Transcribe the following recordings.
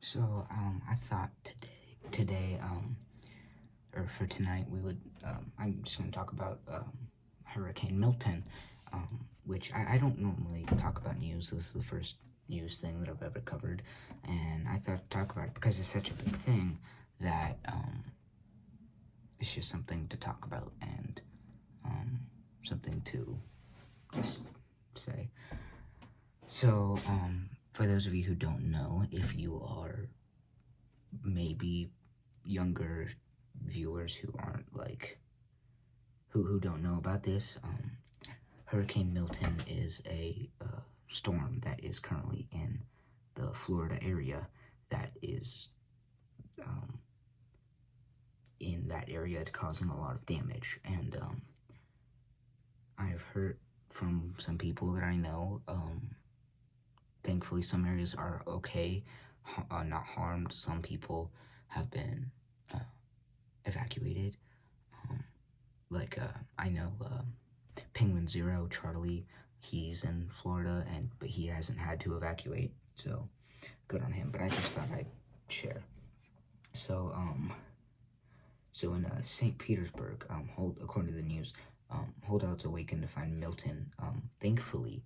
So, I thought today, or for tonight, we would, I'm just going to talk about, Hurricane Milton, which I don't normally talk about news. This is the first news thing that I've ever covered, and I thought to talk about it because it's such a big thing that, it's just something to talk about and, something to just say. So, for those of you who don't know, if you are maybe younger viewers who aren't like who don't know about this, Hurricane Milton is a storm that is currently in the Florida area that is in that area causing a lot of damage. And I've heard from some people that I know, thankfully some areas are okay, not harmed. Some people have been evacuated. I know Penguin Zero, Charlie, he's in Florida, but he hasn't had to evacuate, so good on him. But I just thought I'd share. So, in St. Petersburg, according to the news, holdouts awakened to find Milton, thankfully,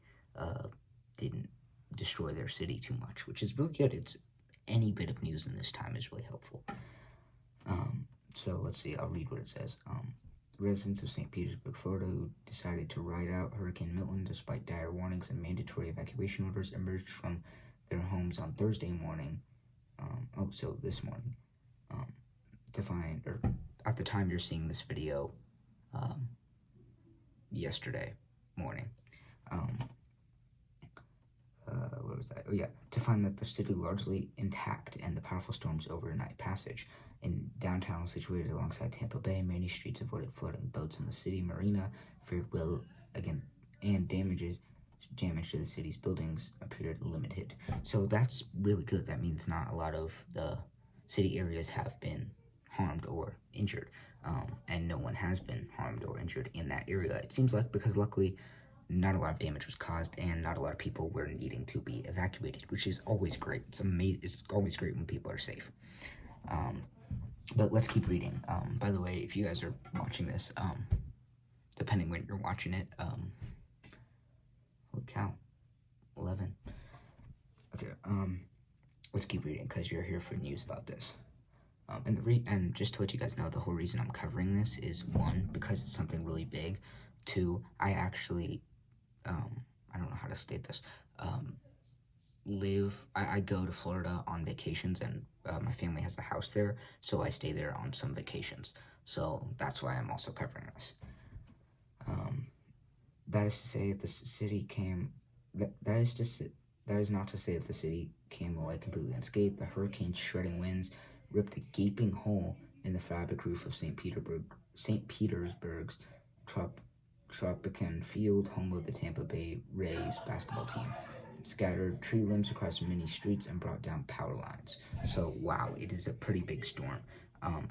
didn't destroy their city too much, which is really good. It's any bit of news in this time is really helpful. So let's see, I'll read what it says. Residents of St. Petersburg, Florida, who decided to ride out Hurricane Milton despite dire warnings and mandatory evacuation orders, emerged from their homes on Thursday morning. This morning, to find, or at the time you're seeing this video, yesterday morning. What was that? Oh yeah, to find that the city largely intact and the powerful storm's overnight passage. In downtown, situated alongside Tampa Bay, many streets avoided floating boats in the city marina, fared well again, and damage to the city's buildings appeared limited. So that's really good. That means not a lot of the city areas have been harmed or injured, and no one has been harmed or injured in that area. It seems like, because luckily not a lot of damage was caused and not a lot of people were needing to be evacuated, which is always great. It's always great when people are safe. But let's keep reading. By the way, if you guys are watching this, depending when you're watching it, holy cow, 11. Okay, let's keep reading because you're here for news about this. And just to let you guys know, the whole reason I'm covering this is, one, because it's something really big. Two, I actually, I don't know how to state this, I go to Florida on vacations, and my family has a house there, so I stay there on some vacations. So that's why I'm also covering this. That is to say, the city came. That is not to say that the city came away completely unscathed. The hurricane's shredding winds ripped a gaping hole in the fabric roof of St. Petersburg's Tropicana Field, home of the Tampa Bay Rays basketball team. Scattered tree limbs across many streets and brought down power lines. So, wow, it is a pretty big storm.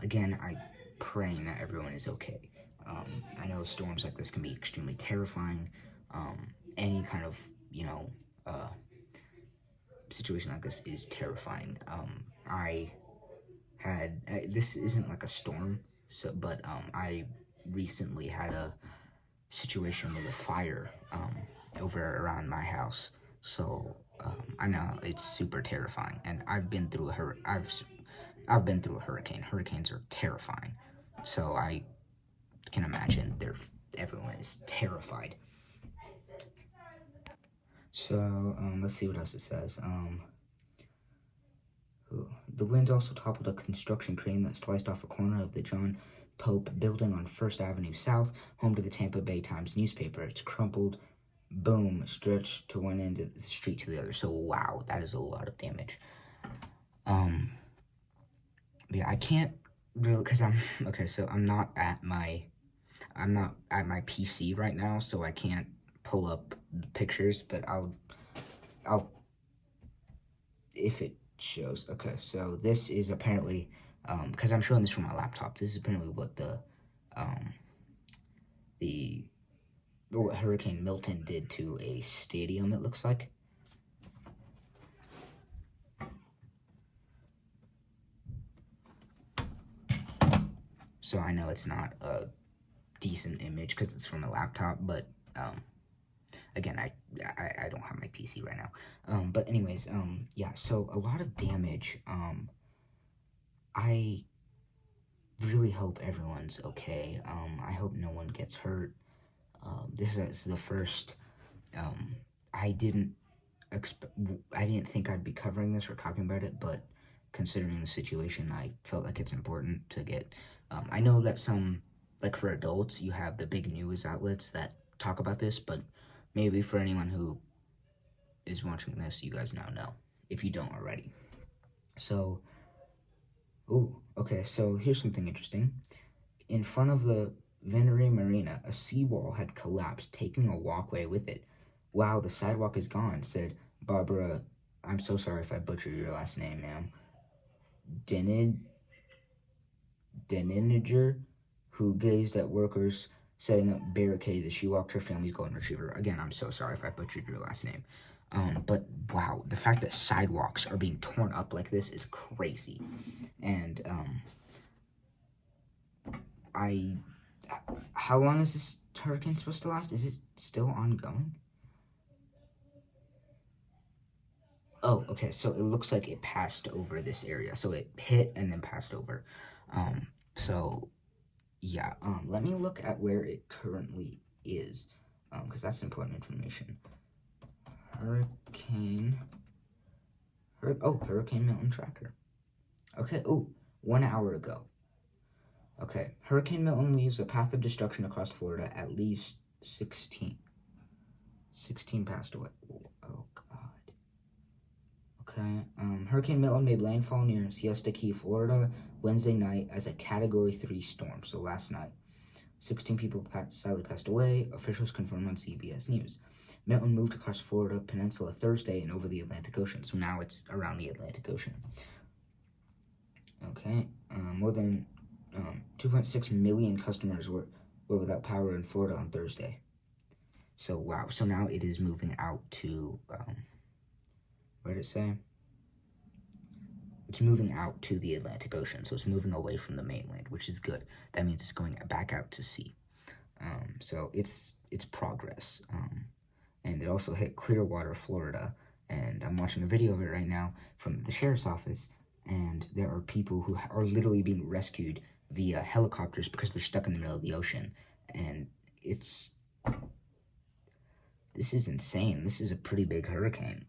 Again, I'm praying that everyone is okay. I know storms like this can be extremely terrifying. Any kind of, situation like this is terrifying. This isn't like a storm, but I recently had a situation with a fire over around my house. So I know it's super terrifying, and I've been through I've been through a hurricane. Hurricanes are terrifying, so I can imagine everyone is terrified. So let's see what else it says. The wind also toppled a construction crane that sliced off a corner of the John Pope building on First Avenue South, home to the Tampa Bay Times newspaper. Its crumpled boom stretched to one end of the street to the other. So wow, that is a lot of damage. Yeah, I can't really, because I'm not at my PC right now, so I can't pull up pictures, but I'll if it shows. Okay, so this is apparently, because I'm showing this from my laptop, this is apparently what what Hurricane Milton did to a stadium, it looks like. so I know it's not a decent image because it's from a laptop, but again, I don't have my PC right now. But anyways, yeah, so a lot of damage. I really hope everyone's okay. I hope no one gets hurt. This is the first. I didn't I didn't think I'd be covering this or talking about it, but considering the situation, I felt like it's important to get. I know that some, like for adults, you have the big news outlets that talk about this, but maybe for anyone who is watching this, you guys now know if you don't already. So, okay. So here's something interesting. In front of the Venery Marina, a seawall had collapsed, taking a walkway with it. Wow, the sidewalk is gone, said Barbara. I'm so sorry if I butchered your last name, ma'am. Deniger, who gazed at workers setting up barricades as she walked her family's golden retriever. Again, I'm so sorry if I butchered your last name. But wow, the fact that sidewalks are being torn up like this is crazy. And how long is this hurricane supposed to last? Is it still ongoing? Oh, okay, so it looks like it passed over this area. So it hit and then passed over. So yeah, let me look at where it currently is, because that's important information. Hurricane Milton tracker. Okay, 1 hour ago. Okay, Hurricane Milton leaves a path of destruction across Florida. At least 16 passed away. Oh, God. Okay, Hurricane Milton made landfall near Siesta Key, Florida, Wednesday night as a Category 3 storm, so last night. 16 people sadly passed away, officials confirmed on CBS News. Milton moved across Florida Peninsula Thursday and over the Atlantic Ocean, so now it's around the Atlantic Ocean. Okay, more than 2.6 million customers were without power in Florida on Thursday. So, wow. So now it is moving out to, what did it say? It's moving out to the Atlantic Ocean, so it's moving away from the mainland, which is good. That means it's going back out to sea. So it's progress. And it also hit Clearwater, Florida, and I'm watching a video of it right now from the sheriff's office, and there are people who are literally being rescued via helicopters because they're stuck in the middle of the ocean, and this is insane. This is a pretty big hurricane.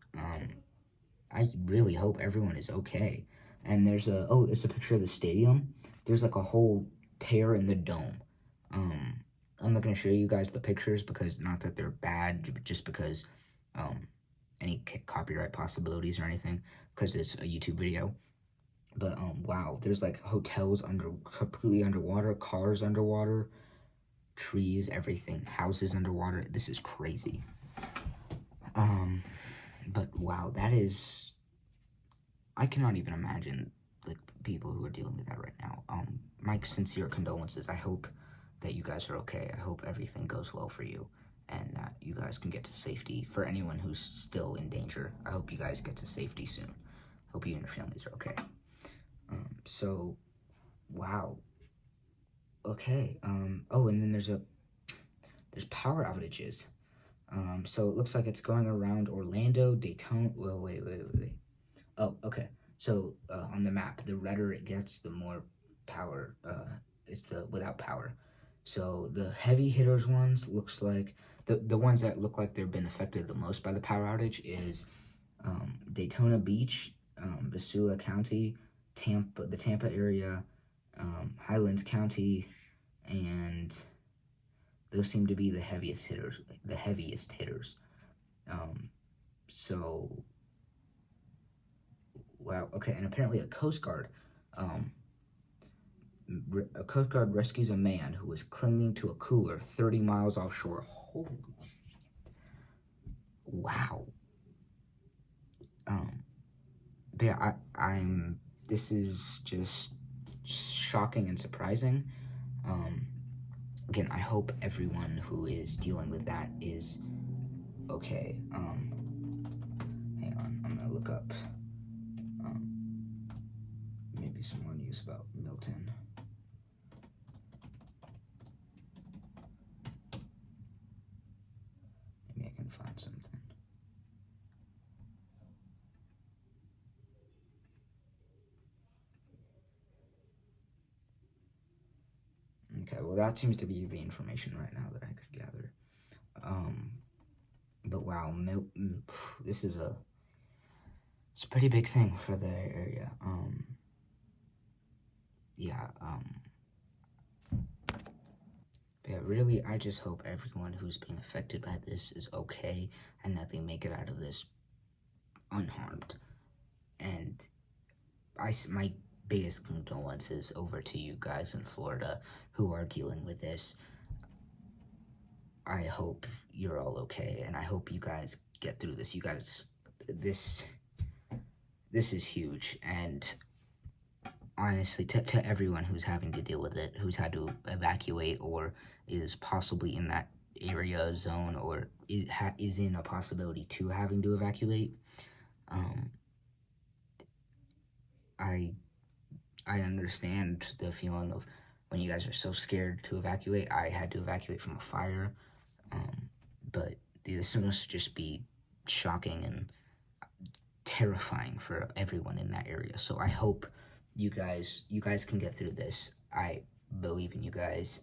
I really hope everyone is okay. And there's it's a picture of the stadium. There's like a whole tear in the dome. I'm not going to show you guys the pictures because not that they're bad, just because any copyright possibilities or anything, because it's a YouTube video. But wow, there's like hotels completely underwater, cars underwater, trees, everything, houses underwater. This is crazy. But wow, that is, I cannot even imagine like people who are dealing with that right now. My sincere condolences. I hope that you guys are okay. I hope everything goes well for you and that you guys can get to safety. For anyone who's still in danger, I hope you guys get to safety soon. Hope you and your families are okay. So, wow. Okay. And then there's power outages. So it looks like it's going around Orlando, Daytona. Well, wait. Oh, okay. So on the map, the redder it gets, the more power. It's the without power. So the heavy hitters ones looks like the ones that look like they've been affected the most by the power outage is Daytona Beach, Missoula County, the Tampa area, Highlands County, and those seem to be the heaviest hitters. So, wow. Okay, and apparently a Coast Guard rescues a man who was clinging to a cooler 30 miles offshore. Holy, wow. Yeah, this is just shocking and surprising. Again, I hope everyone who is dealing with that is okay. Hang on, I'm gonna look up maybe some more news about Milton. Okay, well, that seems to be the information right now that I could gather. But wow, this is it's a pretty big thing for the area. Yeah, yeah, really, I just hope everyone who's being affected by this is okay and that they make it out of this unharmed. And my biggest condolences over to you guys in Florida who are dealing with this. I hope you're all okay, and I hope you guys get through this. You guys, this is huge, and honestly, to everyone who's having to deal with it, who's had to evacuate or is possibly in that area zone or is in a possibility to having to evacuate, I understand the feeling of when you guys are so scared to evacuate. I had to evacuate from a fire, but this must just be shocking and terrifying for everyone in that area. So I hope you guys can get through this. I believe in you guys,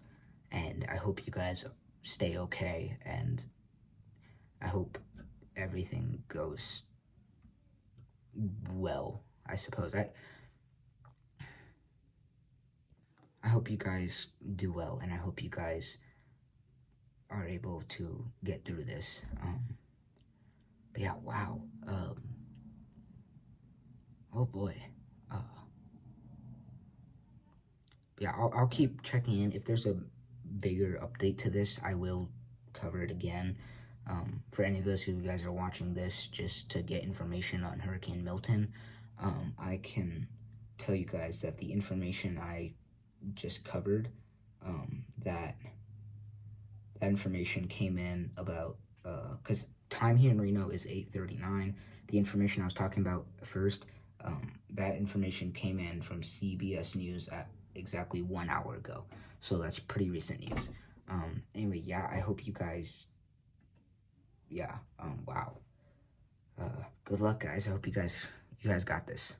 and I hope you guys stay okay, and I hope everything goes well. I suppose I hope you guys do well, and I hope you guys are able to get through this. But yeah, wow. Oh boy. Yeah, I'll keep checking in. If there's a bigger update to this, I will cover it again. For any of those who guys are watching this, just to get information on Hurricane Milton, I can tell you guys that the information I just covered, that information came in about, because time here in Reno is 8:39. The information I was talking about first, that information came in from CBS News at exactly 1 hour ago. So that's pretty recent news. Anyway, yeah, I hope you guys, yeah, wow. Good luck, guys. I hope you guys got this.